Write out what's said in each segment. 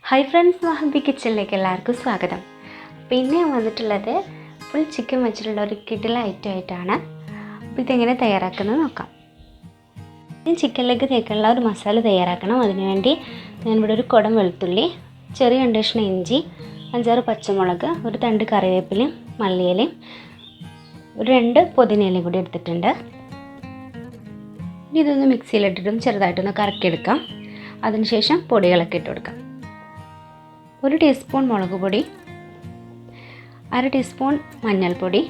Hi friends, മഹബി കിച്ചണിലേക്ക് എല്ലാവർക്കും സ്വാഗതം. പിന്നെ വന്നിട്ടുള്ളത് ഫുൾ ചിക്കൻ വെച്ചിട്ടുള്ള ഒരു കിടിലൻ ഐറ്റം ആയിട്ടാണ്. അപ്പോൾ ഇതെങ്ങനെ തയ്യാറാക്കുന്നത് നോക്കാം. ചിക്കനിലേക്ക് തേക്കാനുള്ള ഒരു മസാല തയ്യാറാക്കണം. അതിനുവേണ്ടി ഞാനിവിടെ ഒരു കുടം വെളുത്തുള്ളി, ചെറിയ കഷ്ണം ഇഞ്ചി, 5-6 പച്ചമുളക്, ഒരു തണ്ട് കറിവേപ്പിലയും മല്ലിയിലയും, ഒരു 2 പുതിനയിലയും കൂടി എടുത്തിട്ടുണ്ട്. ഇനി ഇതൊന്ന് മിക്സിയിലിട്ടിട്ടും ചെറുതായിട്ടൊന്ന് കറക്കിയെടുക്കാം. അതിനുശേഷം പൊടികളൊക്കെ ഇട്ട് കൊടുക്കാം. 1 ടീസ്പൂൺ മുളക് പൊടി, 1/2 ടീസ്പൂൺ മഞ്ഞൾപ്പൊടി,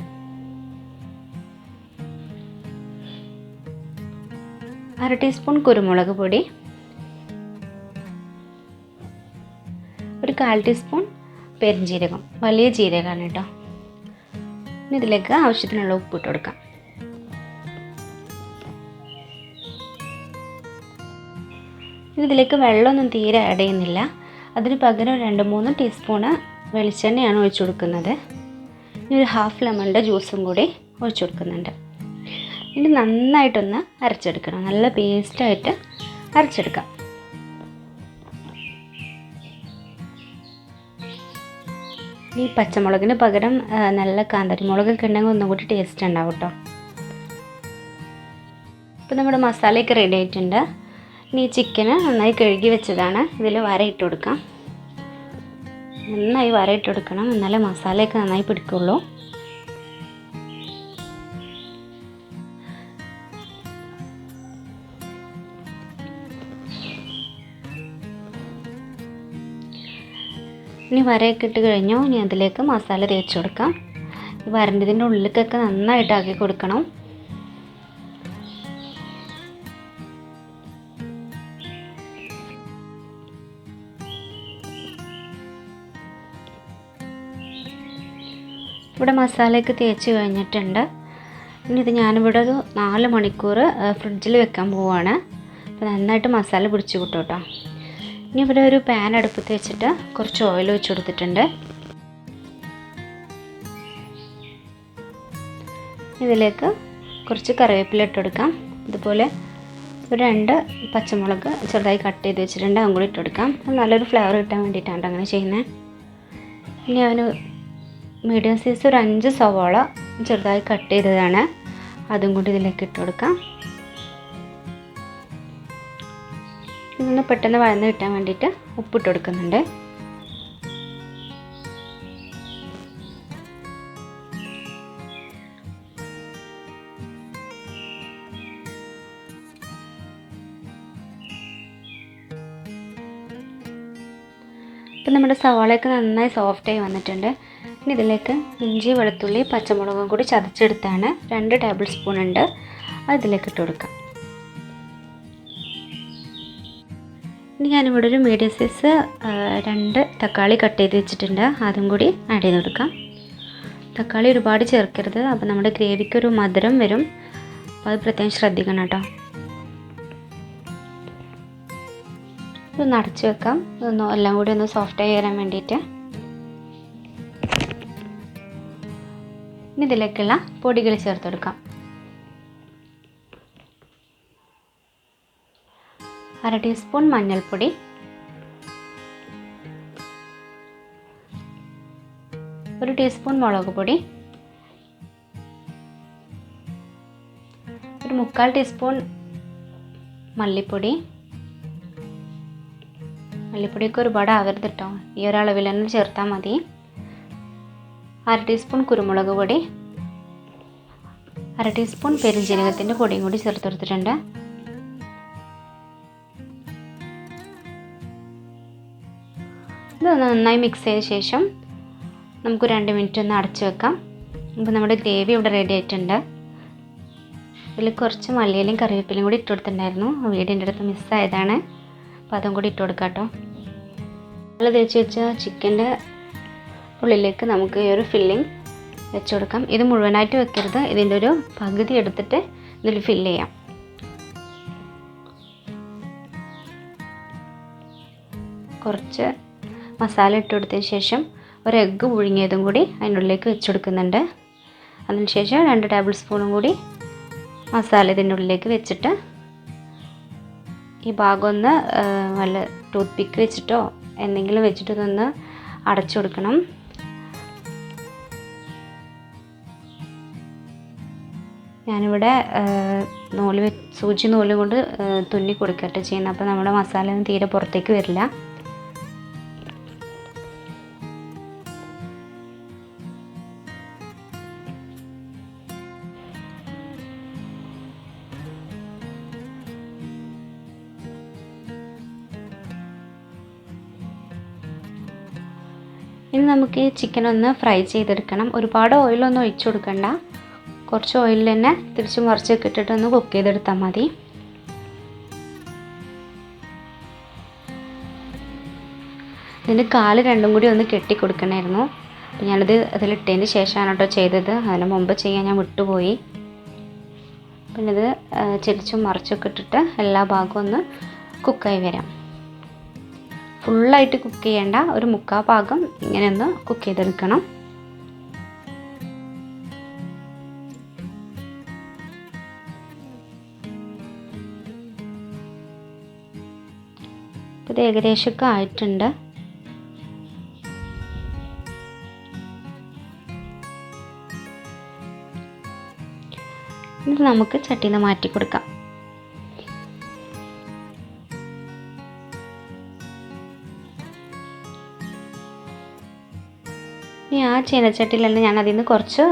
1/2 ടീസ്പൂൺ കുരുമുളക് പൊടി, ഒരു 1/4 ടീസ്പൂൺ പെരുംജീരകം, വലിയ ജീരകമാണ് കേട്ടോ. ഇനി ഇതിലേക്ക് ആവശ്യത്തിനുള്ള ഉപ്പ് ഇട്ട് കൊടുക്കാം. ഇതിലേക്ക് വെള്ളമൊന്നും തീരെ ആഡ് ചെയ്യുന്നില്ല. അതിന് പകരം 2-3 ടീസ്പൂണ് വെളിച്ചെണ്ണയാണ് ഒഴിച്ചു കൊടുക്കുന്നത്. ഇനി ഒരു ഹാഫ് ലെമണിൻ്റെ ജ്യൂസും കൂടി ഒഴിച്ചു കൊടുക്കുന്നുണ്ട്. ഇനി നന്നായിട്ടൊന്ന് അരച്ചെടുക്കണം. നല്ല പേസ്റ്റായിട്ട് അരച്ചെടുക്കാം. ഈ പച്ചമുളകിന് പകരം നല്ല കാന്താരിമുളകൊക്കെ ഉണ്ടെങ്കിൽ ഒന്നും കൂടി ടേസ്റ്റ് ഉണ്ടാവും കേട്ടോ. ഇപ്പോൾ നമ്മുടെ മസാലയൊക്കെ റെഡി ആയിട്ടുണ്ട്. ഇനി ചിക്കന് നന്നായി കഴുകി വെച്ചതാണ്. ഇതിൽ വരയിട്ട് കൊടുക്കാം. നന്നായി വരയിട്ട് കൊടുക്കണം, എന്നാലേ മസാലയൊക്കെ നന്നായി പിടിക്കുള്ളൂ. ഇനി വരയൊക്കെ ഇട്ട് കഴിഞ്ഞു. ഇനി അതിലേക്ക് മസാല തേച്ച് കൊടുക്കാം. ഈ വരണ്ടതിൻ്റെ ഉള്ളിലേക്കൊക്കെ നന്നായിട്ട് ആക്കി കൊടുക്കണം. ഇവിടെ മസാലയൊക്കെ തേച്ച് കഴിഞ്ഞിട്ടുണ്ട്. ഇനി ഇത് ഞാനിവിടെ ഒരു 4 മണിക്കൂർ ഫ്രിഡ്ജിൽ വെക്കാൻ പോവുകയാണ്. അപ്പോൾ നന്നായിട്ട് മസാല പിടിച്ച് കിട്ടും കേട്ടോ. ഇനി ഇവിടെ ഒരു പാൻ അടുപ്പത്ത് വെച്ചിട്ട് കുറച്ച് ഓയിൽ ഒഴിച്ച് കൊടുത്തിട്ടുണ്ട്. ഇതിലേക്ക് കുറച്ച് കറിവേപ്പില ഇട്ട് കൊടുക്കാം. ഇതുപോലെ ഒരു 2 പച്ചമുളക് ചെറുതായി കട്ട് ചെയ്ത് വെച്ചിട്ടുണ്ട്, അതും കൂടി ഇട്ട് കൊടുക്കാം. നല്ലൊരു ഫ്ലേവർ കിട്ടാൻ വേണ്ടിയിട്ടാണ് അങ്ങനെ ചെയ്യുന്നത്. ഇനി അവന് മീഡിയം സൈസ് ഒരു 5 സവാള ചെറുതായി കട്ട് ചെയ്തതാണ്, അതും കൂടി ഇതിലേക്ക് ഇട്ട് കൊടുക്കാം. ഇതൊന്ന് പെട്ടെന്ന് വഴന്ന് കിട്ടാൻ വേണ്ടിയിട്ട് ഉപ്പിട്ട് കൊടുക്കുന്നുണ്ട്. ഇപ്പം നമ്മുടെ സവാളയൊക്കെ നന്നായി സോഫ്റ്റായി വന്നിട്ടുണ്ട്. ഇനി ഇതിലേക്ക് ഇഞ്ചി, വെളുത്തുള്ളി, പച്ചമുളകും കൂടി ചതച്ചെടുത്താണ് 2 ടേബിൾ സ്പൂൺ ഉണ്ട്, അതിലേക്ക് ഇട്ട് കൊടുക്കാം. ഇനി ഞാനിവിടെ ഒരു മീഡിയം സൈസ് 2 തക്കാളി കട്ട് ചെയ്ത് വെച്ചിട്ടുണ്ട്, അതും കൂടി ആഡ് ചെയ്ത് കൊടുക്കാം. തക്കാളി ഒരുപാട് ചേർക്കരുത്, അപ്പോൾ നമ്മുടെ ഗ്രേവിക്ക് ഒരു മധുരം വരും. അപ്പോൾ അത് പ്രത്യേകം ശ്രദ്ധിക്കണം കേട്ടോ. ഇതൊന്ന് അടച്ച് വെക്കാം. ഇതൊന്ന് എല്ലാം കൂടി ഒന്ന് സോഫ്റ്റായി വരാൻ വേണ്ടിയിട്ട്. ഇനി ഇതിലേക്കുള്ള പൊടികൾ ചേർത്ത് കൊടുക്കാം. 1/2 ടീസ്പൂൺ മഞ്ഞൾപ്പൊടി, 1 ടീസ്പൂൺ മുളക് പൊടി, ഒരു 1/4 ടീസ്പൂൺ മല്ലിപ്പൊടി. മല്ലിപ്പൊടിയൊക്കെ ഒരുപാട് ആവരുത് കേട്ടോ, ഈ ഒരളവിൽ തന്നെ ചേർത്താൽ മതി. 1/2 ടീസ്പൂൺ കുരുമുളക് പൊടി, 1/2 ടീസ്പൂൺ പെരുംജീരകത്തിൻ്റെ പൊടിയും കൂടി ചേർത്ത് കൊടുത്തിട്ടുണ്ട്. ഇത് നന്നായി മിക്സ് ചെയ്ത ശേഷം നമുക്ക് 2 മിനിറ്റ് ഒന്ന് അടച്ച് വെക്കാം. അപ്പോൾ നമ്മുടെ ഗ്രേവി ഇവിടെ റെഡി ആയിട്ടുണ്ട്. ഇതിൽ കുറച്ച് മല്ലിയിലയും കറിവേപ്പിലയും കൂടി ഇട്ട് കൊടുത്തിട്ടുണ്ടായിരുന്നു, വീടിൻ്റെ അടുത്ത് മിസ്സായതാണ്. അപ്പോൾ അതും കൂടി ഇട്ട് കൊടുക്കാം കേട്ടോ. നല്ല തേച്ച് വെച്ച ചിക്കൻ്റെ ഉള്ളിലേക്ക് നമുക്ക് ഈ ഒരു ഫില്ലിങ് വെച്ച് കൊടുക്കാം. ഇത് മുഴുവനായിട്ട് വെക്കരുത്, ഇതിൻ്റെ ഒരു പകുതി എടുത്തിട്ട് ഇതിൽ ഫില്ല് ചെയ്യാം. കുറച്ച് മസാല ഇട്ട് കൊടുത്തതിന് ശേഷം ഒരു എഗ്ഗ് പുഴുങ്ങിയതും കൂടി അതിൻ്റെ ഉള്ളിലേക്ക് വെച്ച് കൊടുക്കുന്നുണ്ട്. അതിനുശേഷം 2 ടേബിൾ സ്പൂണും കൂടി മസാല ഇതിൻ്റെ ഉള്ളിലേക്ക് വെച്ചിട്ട് ഈ ഭാഗം ഒന്ന് വല്ല ടൂത്ത് പിക്ക് വെച്ചിട്ടോ എന്തെങ്കിലും വെച്ചിട്ട് ഇതൊന്ന് അടച്ചു കൊടുക്കണം. ഞാനിവിടെ സൂചി നൂല് കൊണ്ട് തുന്നി കൊടുക്കട്ടെ ചെയ്യുന്നത്. അപ്പോൾ നമ്മുടെ മസാല ഒന്നും തീരെ പുറത്തേക്ക് വരില്ല. ഇനി നമുക്ക് ചിക്കൻ ഒന്ന് ഫ്രൈ ചെയ്തെടുക്കണം. ഒരുപാട് ഓയിലൊന്നും ഒഴിച്ചു കൊടുക്കണ്ട. കുറച്ച് ഓയിലിൽ തന്നെ തിരിച്ചും മറിച്ചൊക്കെ ഇട്ടിട്ടൊന്ന് കുക്ക് ചെയ്തെടുത്താൽ മതി. ഇതിൻ്റെ കാല് രണ്ടും കൂടി ഒന്ന് കെട്ടി കൊടുക്കണമായിരുന്നു. അപ്പോൾ ഞാനത് അതിലിട്ടതിന് ശേഷമാണ് കേട്ടോ ചെയ്തത്. അതിന് മുമ്പ് ചെയ്യാൻ ഞാൻ വിട്ടുപോയി. പിന്നെ ഇത് തിരിച്ചും മറിച്ചൊക്കെ ഇട്ടിട്ട് എല്ലാ ഭാഗവും ഒന്ന് കുക്കായി വരാം. ഫുള്ളായിട്ട് കുക്ക് ചെയ്യേണ്ട, ഒരു 3/4 ഭാഗം ഇങ്ങനെ ഒന്ന് കുക്ക് ചെയ്തെടുക്കണം. ഇത് ഏകദേശമൊക്കെ ആയിട്ടുണ്ട്. ഇത് നമുക്ക് ചട്ടിയിൽ നിന്ന് മാറ്റി കൊടുക്കാം. ഇനി ആ ചീനച്ചട്ടിയിൽ തന്നെ ഞാൻ അതിൽ നിന്ന് കുറച്ച്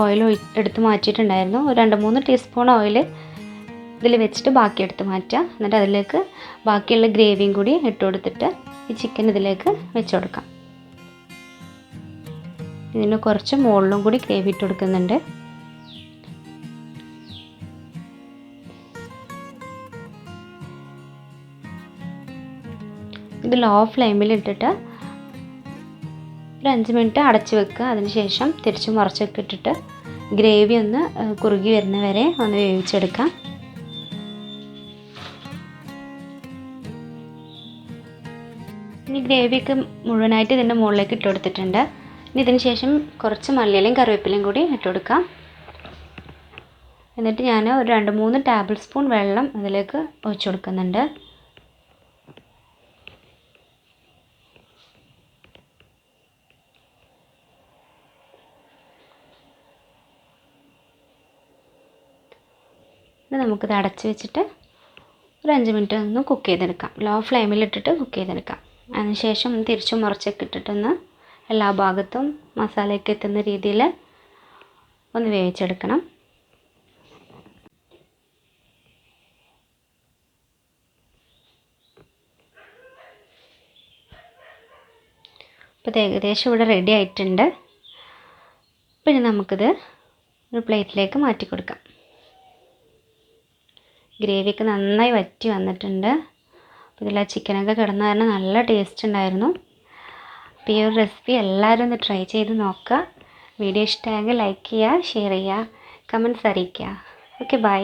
ഓയിൽ എടുത്ത് മാറ്റിയിട്ടുണ്ടായിരുന്നു. ഒരു 2-3 ടീസ്പൂൺ ഓയിൽ ഇതിൽ വെച്ചിട്ട് ബാക്കി എടുത്ത് മാറ്റുക. എന്നിട്ട് അതിലേക്ക് ബാക്കിയുള്ള ഗ്രേവിയും കൂടി ഇട്ട് കൊടുത്തിട്ട് ഈ ചിക്കൻ ഇതിലേക്ക് വെച്ച് കൊടുക്കാം. ഇതിന് കുറച്ച് മുകളിലും കൂടി ഗ്രേവി ഇട്ട് കൊടുക്കുന്നുണ്ട്. ഇത് ലോ ഫ്ലെയിമിൽ ഇട്ടിട്ട് ഒരു 5 മിനിറ്റ് അടച്ച് വെക്കുക. അതിനുശേഷം തിരിച്ച് മറിച്ചൊക്കെ ഇട്ടിട്ട് ഗ്രേവി ഒന്ന് കുറുകി വരുന്ന വരെ ഒന്ന് വേവിച്ചെടുക്കാം. ഇനി ഗ്രേവിയൊക്കെ മുഴുവനായിട്ട് ഇതിൻ്റെ മുകളിലേക്ക് ഇട്ട് കൊടുത്തിട്ടുണ്ട്. ഇനി ഇതിന് ശേഷം കുറച്ച് മല്ലിയിലയും കറിവേപ്പിലയും കൂടി ഇട്ട് കൊടുക്കാം. എന്നിട്ട് ഞാൻ ഒരു 2-3 ടേബിൾ സ്പൂൺ വെള്ളം അതിലേക്ക് ഒഴിച്ചു കൊടുക്കുന്നുണ്ട്. ഇത് നമുക്കിത് അടച്ച് വെച്ചിട്ട് ഒരു 5 മിനിറ്റ് ഒന്ന് കുക്ക് ചെയ്തെടുക്കാം. ലോ ഫ്ലെയിമിലിട്ടിട്ട് കുക്ക് ചെയ്തെടുക്കാം. അതിനുശേഷം തിരിച്ചും മറിച്ചൊക്കെ ഇട്ടിട്ടൊന്ന് എല്ലാ ഭാഗത്തും മസാലയൊക്കെ എത്തുന്ന രീതിയിൽ ഒന്ന് വേവിച്ചെടുക്കണം. അപ്പോൾ ഇത് ഏകദേശം ഇവിടെ റെഡി ആയിട്ടുണ്ട്. പിന്നെ നമുക്കിത് ഒരു പ്ലേറ്റിലേക്ക് മാറ്റി കൊടുക്കാം. ഗ്രേവിയൊക്കെ നന്നായി വറ്റി വന്നിട്ടുണ്ട്. അപ്പോൾ ഇതിൽ ആ ചിക്കനൊക്കെ കിടന്ന കാരണം നല്ല ടേസ്റ്റ് ഉണ്ടായിരുന്നു. അപ്പോൾ ഈ ഒരു റെസിപ്പി എല്ലാവരും ഒന്ന് ട്രൈ ചെയ്ത് നോക്കുക. വീഡിയോ ഇഷ്ടമായെങ്കിൽ ലൈക്ക് ചെയ്യുക, ഷെയർ ചെയ്യുക, കമൻറ്റ്സ് അറിയിക്കുക. Okay, by.